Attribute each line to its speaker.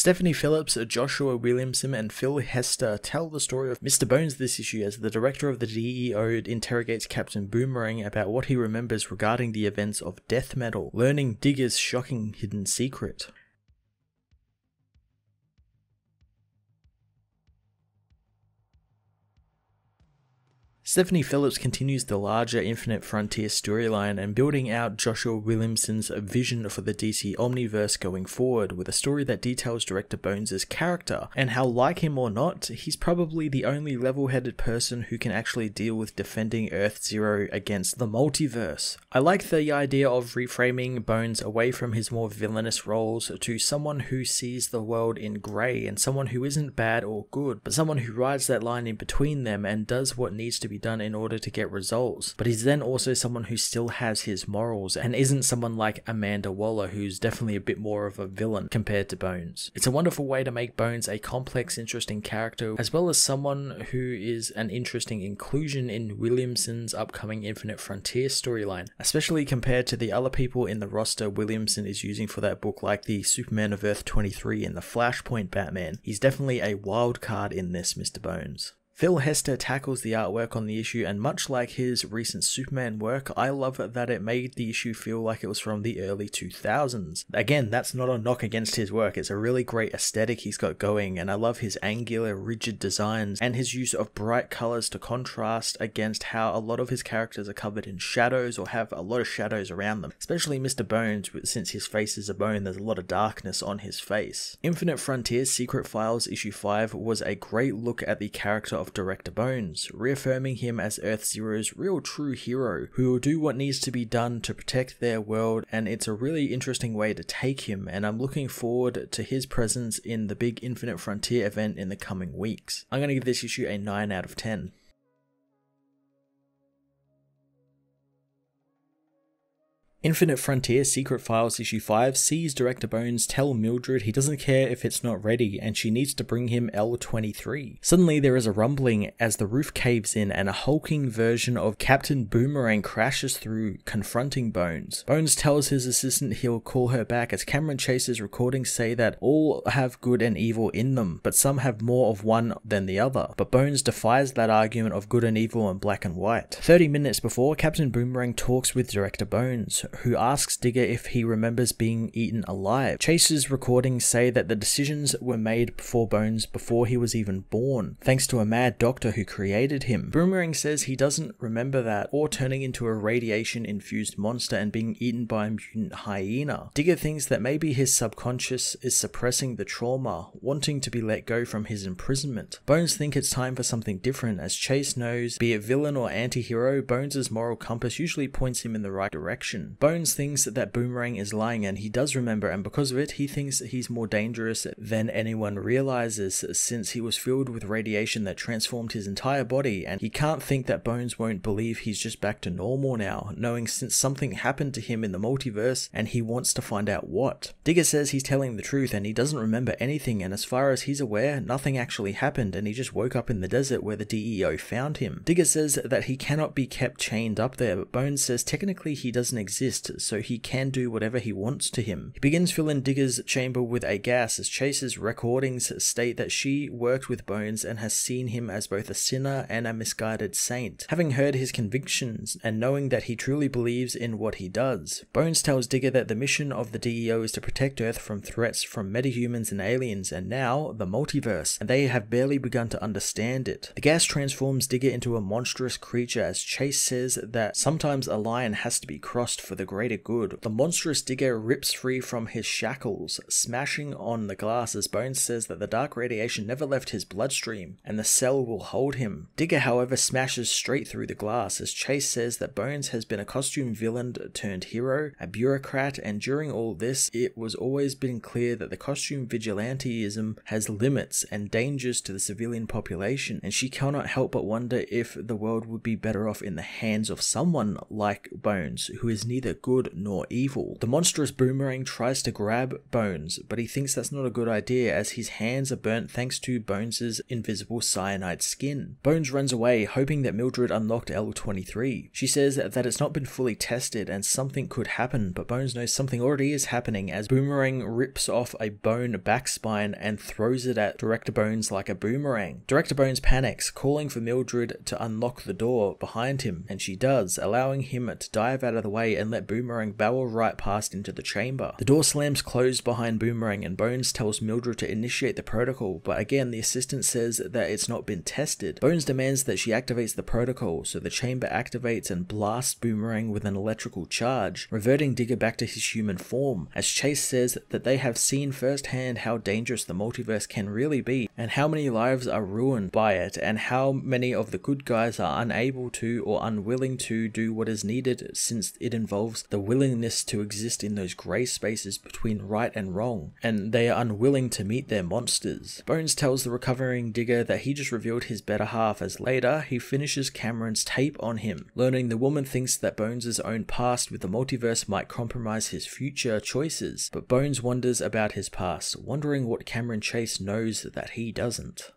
Speaker 1: Stephanie Phillips, Joshua Williamson, and Phil Hester tell the story of Mr. Bones this issue as the director of the DEO interrogates Captain Boomerang about what he remembers regarding the events of death metal, learning Digger's shocking hidden secret. Stephanie Phillips continues the larger Infinite Frontier storyline and building out Joshua Williamson's vision for the DC Omniverse going forward with a story that details Director Bones' character and how, like him or not, he's probably the only level-headed person who can actually deal with defending Earth-Zero against the multiverse. I like the idea of reframing Bones away from his more villainous roles to someone who sees the world in grey and someone who isn't bad or good, but someone who rides that line in between them and does what needs to be done in order to get results, but he's then also someone who still has his morals and isn't someone like Amanda Waller, who's definitely a bit more of a villain compared to Bones. It's a wonderful way to make Bones a complex, interesting character, as well as someone who is an interesting inclusion in Williamson's upcoming Infinite Frontier storyline, especially compared to the other people in the roster Williamson is using for that book, like the Superman of Earth 23 and the Flashpoint Batman. He's definitely a wild card in this Mr. Bones. Phil Hester tackles the artwork on the issue, and much like his recent Superman work, I love that it made the issue feel like it was from the early 2000s. Again, that's not a knock against his work, it's a really great aesthetic he's got going, and I love his angular, rigid designs, and his use of bright colours to contrast against how a lot of his characters are covered in shadows or have a lot of shadows around them. Especially Mr. Bones, since his face is a bone, there's a lot of darkness on his face. Infinite Frontiers Secret Files issue 5 was a great look at the character of Director Bones, reaffirming him as Earth-Zero's real true hero, who will do what needs to be done to protect their world, and it's a really interesting way to take him, and I'm looking forward to his presence in the big Infinite Frontier event in the coming weeks. I'm going to give this issue a 9 out of 10. Infinite Frontier Secret Files issue 5 sees Director Bones tell Mildred he doesn't care if it's not ready and she needs to bring him L23. Suddenly there is a rumbling as the roof caves in and a hulking version of Captain Boomerang crashes through, confronting Bones. Bones tells his assistant he'll call her back as Cameron Chase's recordings say that all have good and evil in them, but some have more of one than the other. But Bones defies that argument of good and evil and black and white. 30 minutes before, Captain Boomerang talks with Director Bones, who asks Digger if he remembers being eaten alive. Chase's recordings say that the decisions were made before Bones before he was even born, thanks to a mad doctor who created him. Boomerang says he doesn't remember that, or turning into a radiation-infused monster and being eaten by a mutant hyena. Digger thinks that maybe his subconscious is suppressing the trauma, wanting to be let go from his imprisonment. Bones think it's time for something different, as Chase knows, be it villain or anti-hero, Bones' moral compass usually points him in the right direction. Bones thinks that Boomerang is lying, and he does remember, and because of it he thinks he's more dangerous than anyone realizes, since he was filled with radiation that transformed his entire body, and he can't think that Bones won't believe he's just back to normal now, knowing since something happened to him in the multiverse and he wants to find out what. Digger says he's telling the truth and he doesn't remember anything, and as far as he's aware, nothing actually happened and he just woke up in the desert where the DEO found him. Digger says that he cannot be kept chained up there, but Bones says technically he doesn't exist, so he can do whatever he wants to him. He begins filling Digger's chamber with a gas as Chase's recordings state that she worked with Bones and has seen him as both a sinner and a misguided saint. Having heard his convictions and knowing that he truly believes in what he does, Bones tells Digger that the mission of the DEO is to protect Earth from threats from metahumans and aliens, and now the multiverse, and they have barely begun to understand it. The gas transforms Digger into a monstrous creature as Chase says that sometimes a line has to be crossed for the greater good. The monstrous Digger rips free from his shackles, smashing on the glass as Bones says that the dark radiation never left his bloodstream and the cell will hold him. Digger, however, smashes straight through the glass as Chase says that Bones has been a costume villain turned hero, a bureaucrat, and during all this it was always been clear that the costume vigilanteism has limits and dangers to the civilian population, and she cannot help but wonder if the world would be better off in the hands of someone like Bones, who is neither neither good nor evil. The monstrous boomerang tries to grab Bones, but he thinks that's not a good idea as his hands are burnt thanks to Bones' invisible cyanide skin. Bones runs away, hoping that Mildred unlocked L23. She says that it's not been fully tested and something could happen, but Bones knows something already is happening as Boomerang rips off a bone backspine and throws it at Director Bones like a boomerang. Director Bones panics, calling for Mildred to unlock the door behind him, and she does, allowing him to dive out of the way and let Boomerang barrel right past into the chamber. The door slams closed behind Boomerang and Bones tells Mildred to initiate the protocol, but again the assistant says that it's not been tested. Bones demands that she activates the protocol, so the chamber activates and blasts Boomerang with an electrical charge, reverting Digger back to his human form, as Chase says that they have seen firsthand how dangerous the multiverse can really be, and how many lives are ruined by it, and how many of the good guys are unable to or unwilling to do what is needed, since it involves the willingness to exist in those grey spaces between right and wrong, and they are unwilling to meet their monsters. Bones tells the recovering Digger that he just revealed his better half, as later he finishes Cameron's tape on him, learning the woman thinks that Bones' own past with the multiverse might compromise his future choices, but Bones wonders about his past, wondering what Cameron Chase knows that he doesn't.